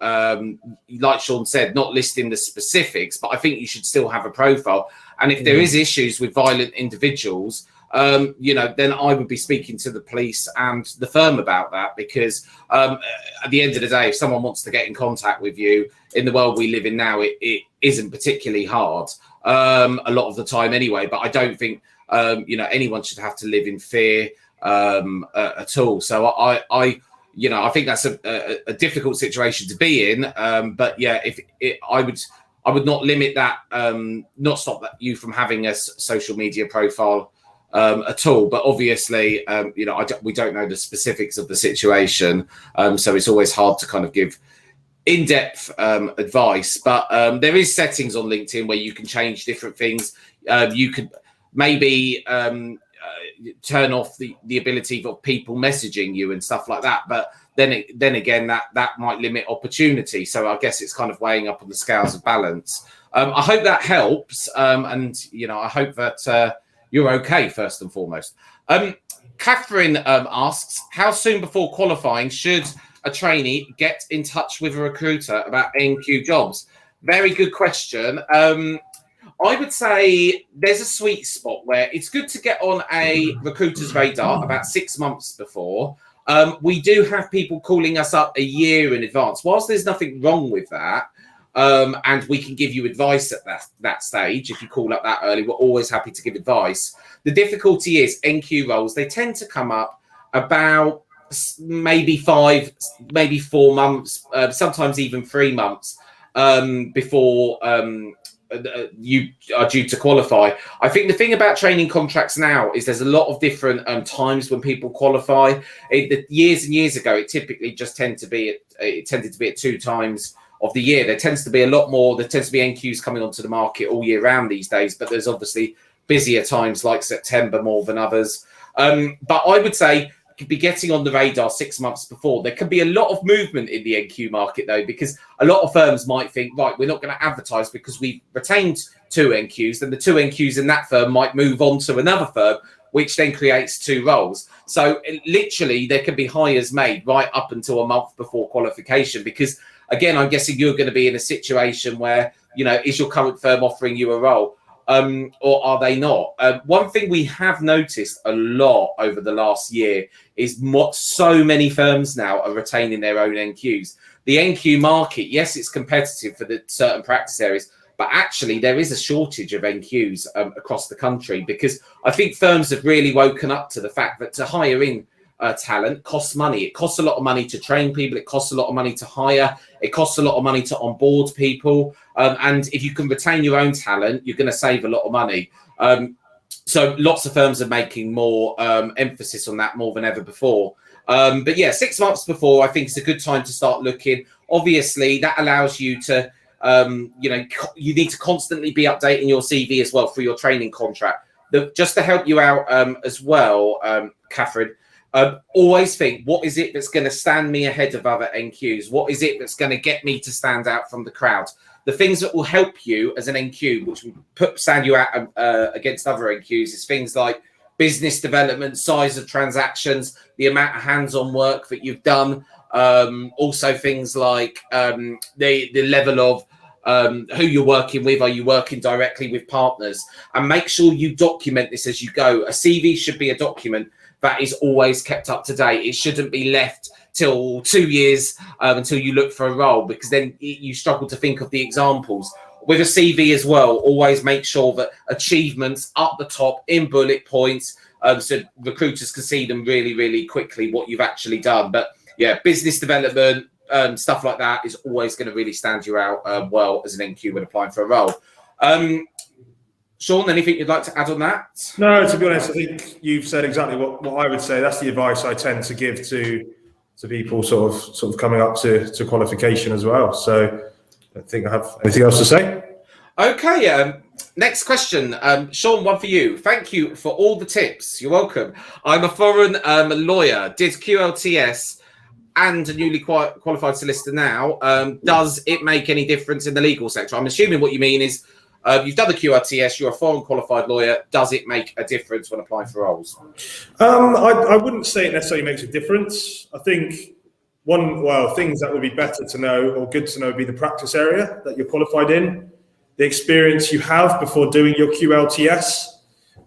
like Sean said, not listing the specifics, but I think you should still have a profile. And if there is issues with violent individuals, then I would be speaking to the police and the firm about that, because at the end of the day, if someone wants to get in contact with you in the world we live in now, it isn't particularly hard a lot of the time anyway. But I don't think anyone should have to live in fear at all. So I think that's a difficult situation to be in. But yeah, I would not limit that, not stop you from having a social media profile at all. But obviously, we don't know the specifics of the situation, so it's always hard to kind of give in-depth advice. But there is settings on LinkedIn where you can change different things. You could maybe turn off the ability of people messaging you and stuff like that. But then again, that might limit opportunity. So I guess it's kind of weighing up on the scales of balance. I hope that helps, and I hope that you're okay first and foremost. Catherine asks, how soon before qualifying should a trainee get in touch with a recruiter about NQ jobs? Very good question. I would say there's a sweet spot where it's good to get on a recruiter's radar about 6 months before. We do have people calling us up a year in advance. Whilst there's nothing wrong with that, and we can give you advice at that stage. If you call up that early, we're always happy to give advice. The difficulty is NQ roles, they tend to come up about maybe 5, maybe 4 months, sometimes even 3 months before you are due to qualify. I think the thing about training contracts now is there's a lot of different times when people qualify. Years and years ago, it typically just tended to be at 2 times of the year. There tends to be a lot more. There tends to be NQs coming onto the market all year round these days, but there's obviously busier times like September more than others. But I would say could be getting on the radar 6 months before. There can be a lot of movement in the NQ market though, because a lot of firms might think, right, we're not going to advertise because we've retained 2 NQs, then the 2 NQs in that firm might move on to another firm, which then creates 2 roles. So literally there can be hires made right up until a month before qualification, because again, I'm guessing you're going to be in a situation where, is your current firm offering you a role? Or are they not? One thing we have noticed a lot over the last year is so many firms now are retaining their own NQs. The NQ market, yes, it's competitive for the certain practice areas, but actually there is a shortage of NQs across the country, because I think firms have really woken up to the fact that to hire in talent costs money. It costs a lot of money to train people. It costs a lot of money to hire. It costs a lot of money to onboard people. And if you can retain your own talent, you're going to save a lot of money. So lots of firms are making more emphasis on that more than ever before. But yeah, 6 months before, I think it's a good time to start looking. Obviously, that allows you to, you need to constantly be updating your CV as well for your training contract. Just to help you out as well, Catherine, always think, what is it that's going to stand me ahead of other NQs? What is it that's going to get me to stand out from the crowd? The things that will help you as an NQ, which will stand you out against other NQs, is things like business development, size of transactions, the amount of hands-on work that you've done. Also things like the level of who you're working with. Are you working directly with partners? And make sure you document this as you go. A CV should be a document that is always kept up to date. It shouldn't be left till 2 years until you look for a role, because then you struggle to think of the examples. With a CV as well, always make sure that achievements up the top in bullet points, so recruiters can see them really, really quickly what you've actually done. But yeah, business development, stuff like that is always going to really stand you out well as an NQ when applying for a role. Sean, anything you'd like to add on that? No, to be honest, I think you've said exactly what I would say. That's the advice I tend to give to people sort of coming up to qualification as well. So I don't think I have anything else to say. Okay, next question. Sean, one for you. Thank you for all the tips. You're welcome. I'm a foreign lawyer, did QLTS and a newly qualified solicitor now. Does it make any difference in the legal sector? I'm assuming what you mean is you've done the QLTS, you're a foreign qualified lawyer. Does it make a difference when applying for roles? I wouldn't say it necessarily makes a difference. I think things that would be better to know or good to know would be the practice area that you're qualified in, the experience you have before doing your QLTS.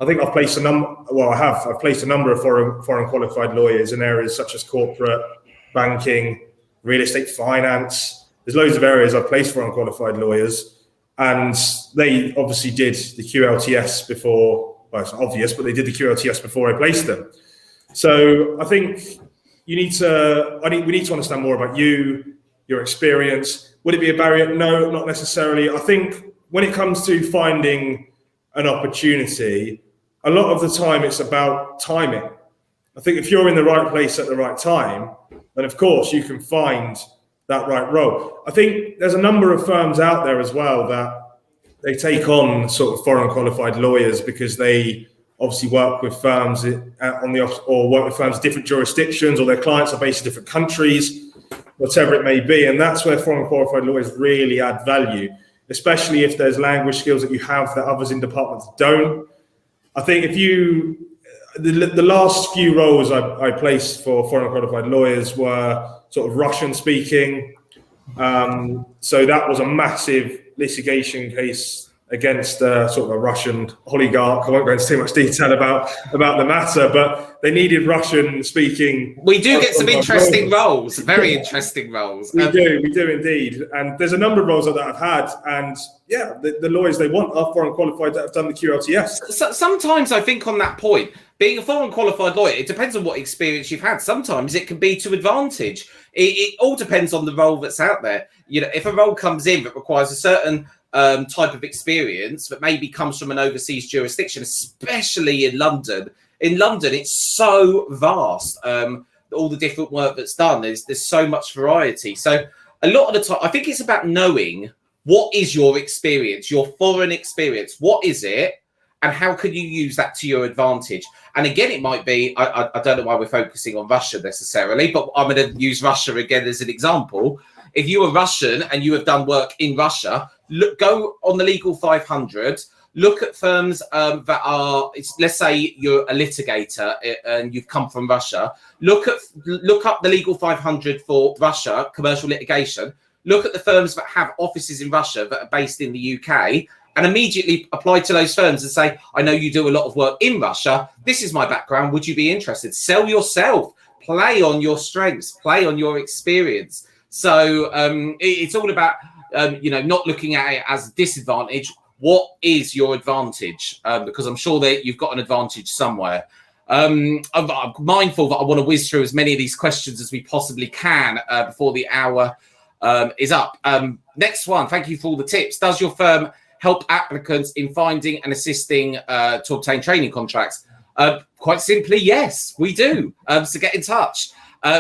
I think I've placed a number of foreign qualified lawyers in areas such as corporate, banking, real estate finance. There's loads of areas I've placed foreign qualified lawyers, and they obviously did the QLTS before. Well, it's obvious, but they did the QLTS before I placed them. So I think we need to understand more about you, your experience. Would it be a barrier? No, not necessarily. I think when it comes to finding an opportunity, a lot of the time it's about timing. I think if you're in the right place at the right time, then of course you can find that right role. I think there's a number of firms out there as well that they take on sort of foreign qualified lawyers because they obviously work with firms or work with firms in different jurisdictions, or their clients are based in different countries, whatever it may be. And that's where foreign qualified lawyers really add value, especially if there's language skills that you have that others in departments don't. I think the last few roles I placed for foreign qualified lawyers were sort of Russian speaking. So that was a massive litigation case against sort of a Russian oligarch. I won't go into too much detail about the matter, but they needed Russian speaking. We do get some interesting roles, very interesting roles. We do indeed. And there's a number of roles that I've had, and yeah, the lawyers they want are foreign qualified that have done the QLTS. So, sometimes I think on that point, being a foreign qualified lawyer, it depends on what experience you've had. Sometimes it can be to advantage. It all depends on the role that's out there. You know, if a role comes in that requires a certain type of experience that maybe comes from an overseas jurisdiction, especially in London. In London, it's so vast. All the different work that's done, there's so much variety. So a lot of the time, I think it's about knowing what is your experience, your foreign experience. What is it? And how can you use that to your advantage? And again, it might be, I don't know why we're focusing on Russia necessarily, but I'm going to use Russia again as an example. If you are Russian and you have done work in Russia, go on the Legal 500, look at firms that are, let's say you're a litigator and you've come from Russia, look up the Legal 500 for Russia, commercial litigation, look at the firms that have offices in Russia that are based in the UK, and immediately apply to those firms and say, I know you do a lot of work in Russia. This is my background. Would you be interested? Sell yourself, play on your strengths, play on your experience. So it's all about, not looking at it as a disadvantage. What is your advantage? Because I'm sure that you've got an advantage somewhere. I'm mindful that I want to whiz through as many of these questions as we possibly can before the hour is up. Next one, thank you for all the tips. Does your firm help applicants in finding and assisting to obtain training contracts? Quite simply, yes, we do. So get in touch.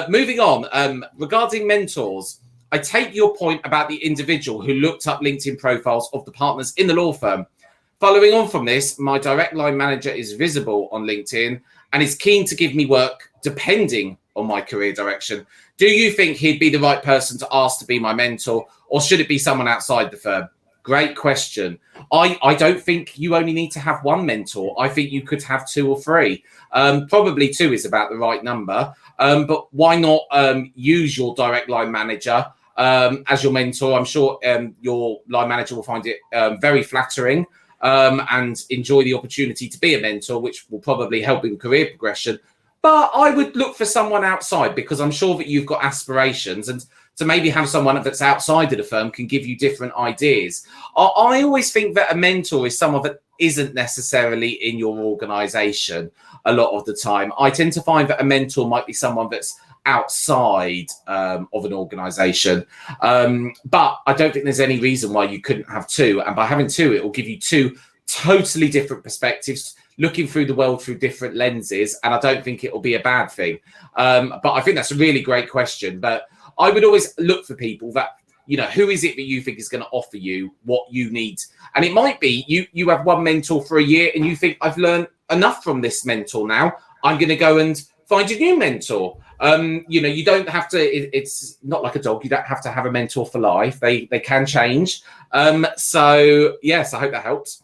Moving on, regarding mentors, I take your point about the individual who looked up LinkedIn profiles of the partners in the law firm. Following on from this, my direct line manager is visible on LinkedIn and is keen to give me work depending on my career direction. Do you think he'd be the right person to ask to be my mentor, or should it be someone outside the firm? Great question. I don't think you only need to have one mentor. I think you could have 2 or 3. Probably 2 is about the right number. But why not use your direct line manager as your mentor? I'm sure your line manager will find it very flattering and enjoy the opportunity to be a mentor, which will probably help in career progression. But I would look for someone outside, because I'm sure that you've got aspirations, and to maybe have someone that's outside of the firm can give you different ideas. I always think that a mentor is someone that isn't necessarily in your organization a lot of the time. I tend to find that a mentor might be someone that's outside of an organization. But I don't think there's any reason why you couldn't have 2. And by having 2, it will give you 2 totally different perspectives, looking through the world through different lenses. And I don't think it will be a bad thing. But I think that's a really great question. But I would always look for people that, who is it that you think is going to offer you what you need? And it might be you have one mentor for a year and you think, I've learned enough from this mentor now, I'm going to go and find a new mentor. You don't have to, it's not like a dog. You don't have to have a mentor for life. They can change. So yes, I hope that helps.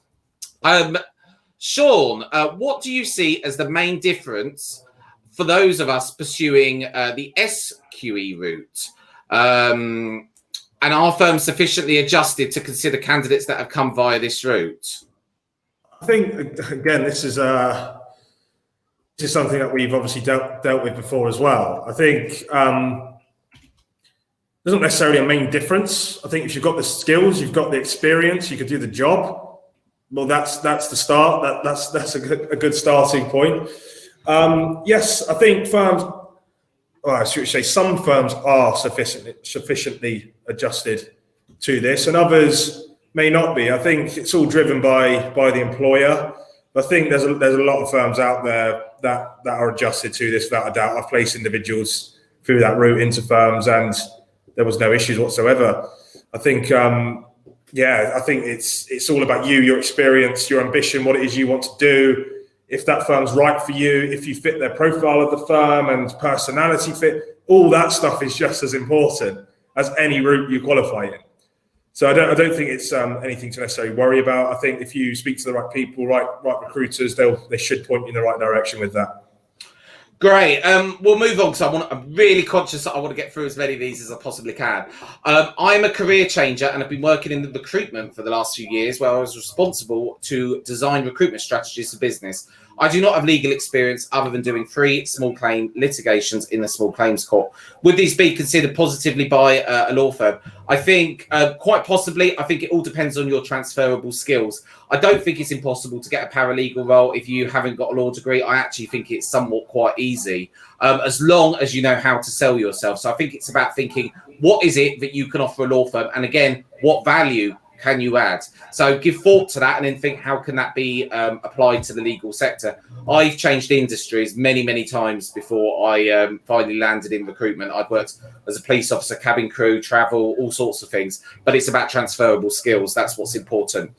Sean, what do you see as the main difference for those of us pursuing the SQE route? And are firms sufficiently adjusted to consider candidates that have come via this route? I think, again, this is something that we've obviously dealt with before as well. I think there's not necessarily a main difference. I think if you've got the skills, you've got the experience, you could do the job. Well, that's the start. That's a good starting point. Yes, I think firms. Well, I should say some firms are sufficiently adjusted to this, and others may not be. I think it's all driven by the employer. I think there's a lot of firms out there that are adjusted to this without a doubt. I've placed individuals through that route into firms, and there was no issues whatsoever. I think, I think it's all about you, your experience, your ambition, what it is you want to do. If that firm's right for you, if you fit their profile of the firm and personality fit, all that stuff is just as important as any route you qualify in. So I don't think it's anything to necessarily worry about. I think if you speak to the right people, right recruiters, they should point you in the right direction with that. Great. We'll move on, because I'm really conscious that I want to get through as many of these as I possibly can. I'm a career changer, and I've been working in the recruitment for the last few years, where I was responsible to design recruitment strategies for business. I do not have legal experience other than doing 3 small claim litigations in the small claims court. Would these be considered positively by a law firm? I think quite possibly. I think it all depends on your transferable skills. I don't think it's impossible to get a paralegal role if you haven't got a law degree. I actually think it's somewhat quite easy, as long as you know how to sell yourself. So I think it's about thinking, what is it that you can offer a law firm? And again, what value can you add? So give thought to that, and then think, how can that be applied to the legal sector? I've changed industries many, many times before I finally landed in recruitment. I've worked as a police officer, cabin crew, travel, all sorts of things, but it's about transferable skills. That's what's important.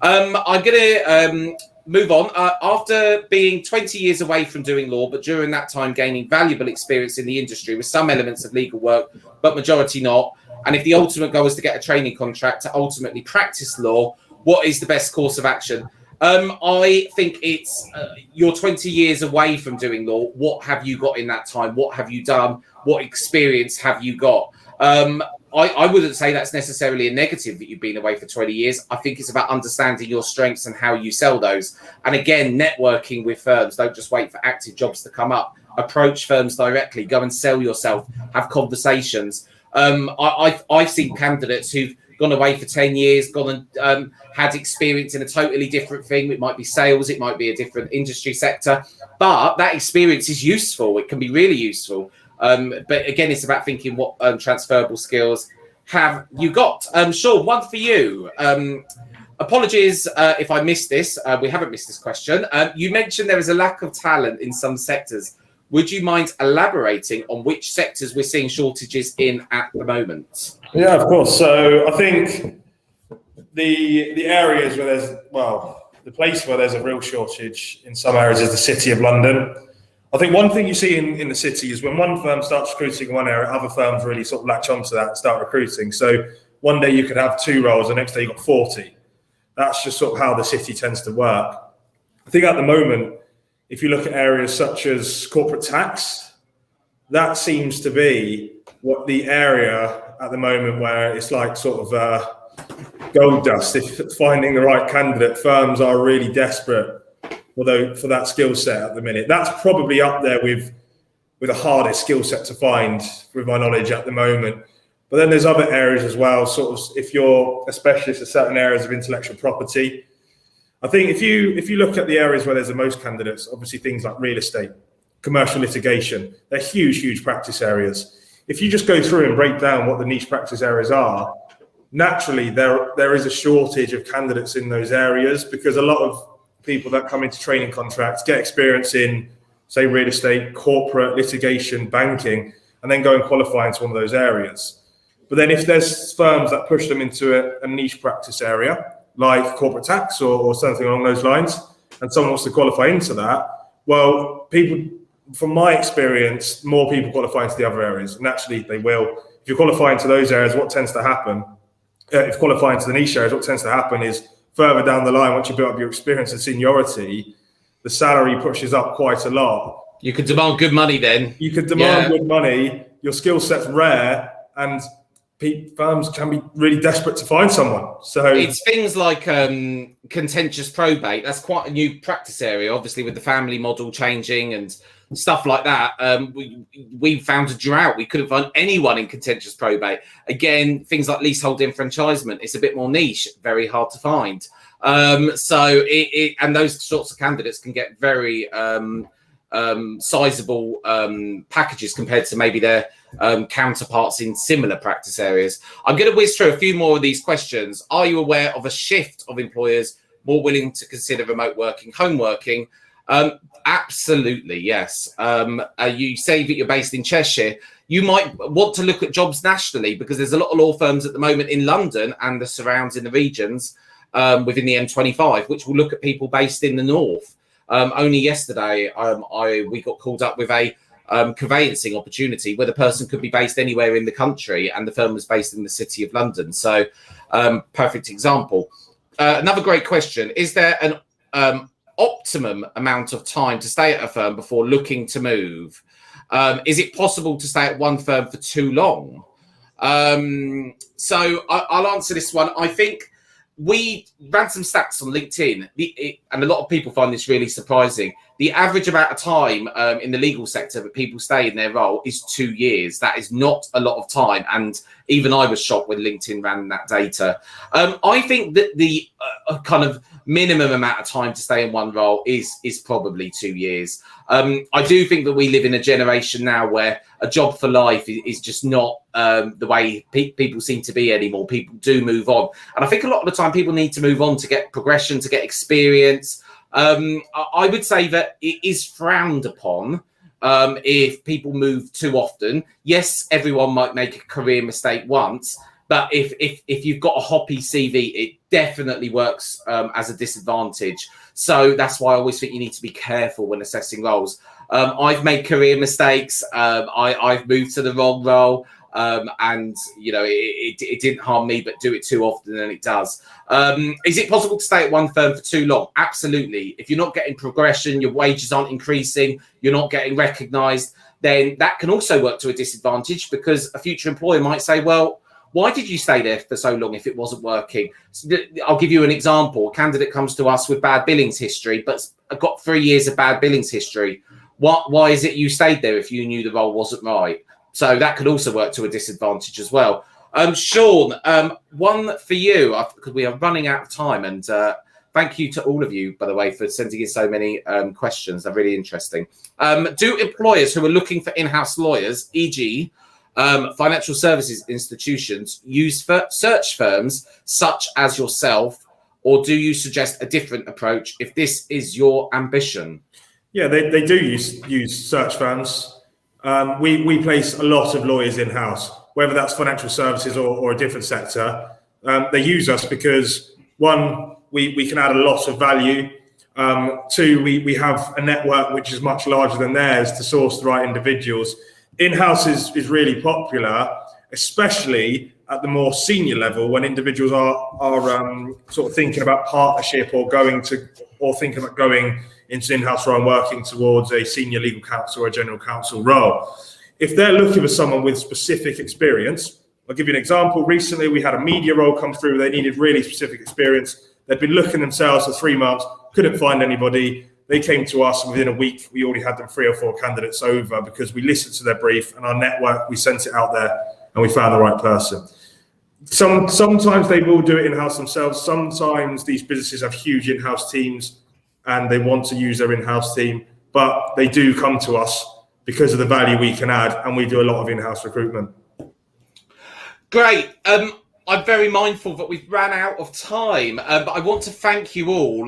I'm going to move on. After being 20 years away from doing law, but during that time gaining valuable experience in the industry with some elements of legal work, but majority not, and if the ultimate goal is to get a training contract to ultimately practice law, what is the best course of action? I think it's you're 20 years away from doing law. What have you got in that time? What have you done? What experience have you got? I wouldn't say that's necessarily a negative that you've been away for 20 years. I think it's about understanding your strengths and how you sell those. And again, networking with firms. Don't just wait for active jobs to come up. Approach firms directly. Go and sell yourself. Have conversations. I've seen candidates who've gone away for 10 years, gone and had experience in a totally different thing. It might be sales, it might be a different industry sector, but that experience is useful. It can be really useful. But again, it's about thinking, what transferable skills have you got? Sean, one for you. Apologies if I missed this. We haven't missed this question. You mentioned there is a lack of talent in some sectors. Would you mind elaborating on which sectors we're seeing shortages in at the moment? Yeah, of course. So I think the areas where the place where there's a real shortage in some areas is the City of London. I think one thing you see in the city is when one firm starts recruiting in one area, other firms really sort of latch onto that and start recruiting. So one day you could have 2 roles, the next day you've got 40. That's just sort of how the city tends to work. I think at the moment, if you look at areas such as corporate tax, that seems to be what the area at the moment where it's like sort of gold dust. If finding the right candidate, firms are really desperate for that skill set at the minute. That's probably up there with the hardest skill set to find, with my knowledge at the moment. But then there's other areas as well, sort of if you're a specialist in certain areas of intellectual property. I think if you look at the areas where there's the most candidates, obviously things like real estate, commercial litigation, they're huge practice areas. If you just go through and break down what the niche practice areas are, naturally there is a shortage of candidates in those areas, because a lot of people that come into training contracts get experience in, say, real estate, corporate, litigation, banking, and then go and qualify into one of those areas. But then if there's firms that push them into a niche practice area, like corporate tax or something along those lines, and someone wants to qualify into that, well, people, from my experience, more people qualify into the other areas, and naturally they will. If you qualify into those areas, what tends to happen, if you qualify into the niche areas, what tends to happen is further down the line, once you build up your experience and seniority, the salary pushes up quite a lot. You could demand good money then. You could demand good money, your skill set's rare, and firms can be really desperate to find someone. So it's things like contentious probate. That's quite a new practice area, obviously, with the family model changing and stuff like that. We found a drought. We couldn't find anyone in contentious probate. Again, things like leasehold enfranchisement, it's a bit more niche, very hard to find. So and those sorts of candidates can get very sizable packages compared to maybe their counterparts in similar practice areas. I'm going to whiz through a few more of these questions. Are you aware of a shift of employers more willing to consider remote working, home working? Absolutely, yes. You say that you're based in Cheshire. You might want to look at jobs nationally, because there's a lot of law firms at the moment in London and the surrounds in the regions within the M25, which will look at people based in the north. Only yesterday, we got called up with a conveyancing opportunity where the person could be based anywhere in the country, and the firm was based in the city of London. So, perfect example. Another great question: is there an optimum amount of time to stay at a firm before looking to move? Is it possible to stay at one firm for too long? So I'll answer this one. I think we ran some stats on LinkedIn, and a lot of people find this really surprising. The average amount of time in the legal sector that people stay in their role is 2 years. That is not a lot of time. And even I was shocked when LinkedIn ran that data. I think that the kind of minimum amount of time to stay in one role is probably 2 years. I do think that we live in a generation now where a job for life is just not the way people seem to be anymore. People do move on. And I think a lot of the time people need to move on to get progression, to get experience. I would say that it is frowned upon if people move too often. Yes, everyone might make a career mistake once, but if you've got a hoppy CV, it definitely works as a disadvantage. So that's why I always think you need to be careful when assessing roles. I've made career mistakes. I've moved to the wrong role. And you know, it didn't harm me, but do it too often and it does. Is it possible to stay at one firm for too long? Absolutely. If you're not getting progression, your wages aren't increasing, you're not getting recognized, then that can also work to a disadvantage, because a future employer might say, well, why did you stay there for so long if it wasn't working? I'll give you an example. A candidate comes to us with bad billings history, but got 3 years of bad billings history. Why is it you stayed there if you knew the role wasn't right? So that could also work to a disadvantage as well. Sean, one for you, because we are running out of time. And thank you to all of you, by the way, for sending in so many questions. They're really interesting. Do employers who are looking for in-house lawyers, e.g., financial services institutions, use search firms such as yourself, or do you suggest a different approach if this is your ambition? Yeah, they do use search firms. We place a lot of lawyers in-house, whether that's financial services or a different sector. They use us because, one, we can add a lot of value. Two, we have a network which is much larger than theirs to source the right individuals. In-house is really popular, especially at the more senior level, when individuals are sort of thinking about partnership or thinking about going into an in-house role and working towards a senior legal counsel or a general counsel role. If they're looking for someone with specific experience, I'll give you an example. Recently, we had a media role come through. They needed really specific experience. They'd been looking themselves for 3 months, couldn't find anybody. They came to us, and within a week, we already had them 3 or 4 candidates over because we listened to their brief and our network, we sent it out there and we found the right person. Sometimes they will do it in-house themselves. Sometimes these businesses have huge in-house teams and they want to use their in-house team, but they do come to us because of the value we can add, and we do a lot of in-house recruitment. Great. I'm very mindful that we've ran out of time, but I want to thank you all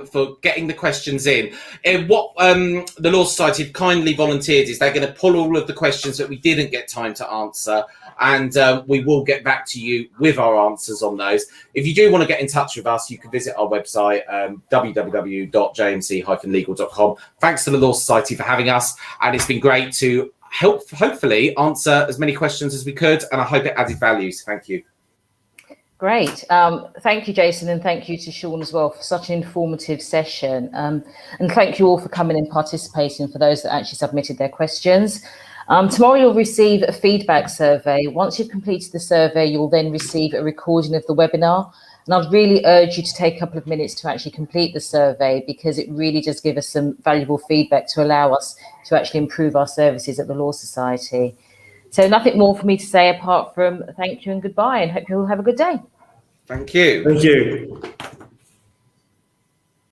for getting the questions in. What the Law Society have kindly volunteered is they're going to pull all of the questions that we didn't get time to answer, and we will get back to you with our answers on those. If you do want to get in touch with us, you can visit our website, www.jmc-legal.com. Thanks to the Law Society for having us, and it's been great to hopefully answer as many questions as we could, and I hope it added value. So thank you. Great. Thank you, Jason, and thank you to Sean as well for such an informative session. And thank you all for coming and participating, for those that actually submitted their questions. Tomorrow you'll receive a feedback survey. Once you've completed the survey, you'll then receive a recording of the webinar. And I'd really urge you to take a couple of minutes to actually complete the survey, because it really does give us some valuable feedback to allow us to actually improve our services at the Law Society. So nothing more for me to say apart from thank you and goodbye, and hope you all have a good day. Thank you. Thank you.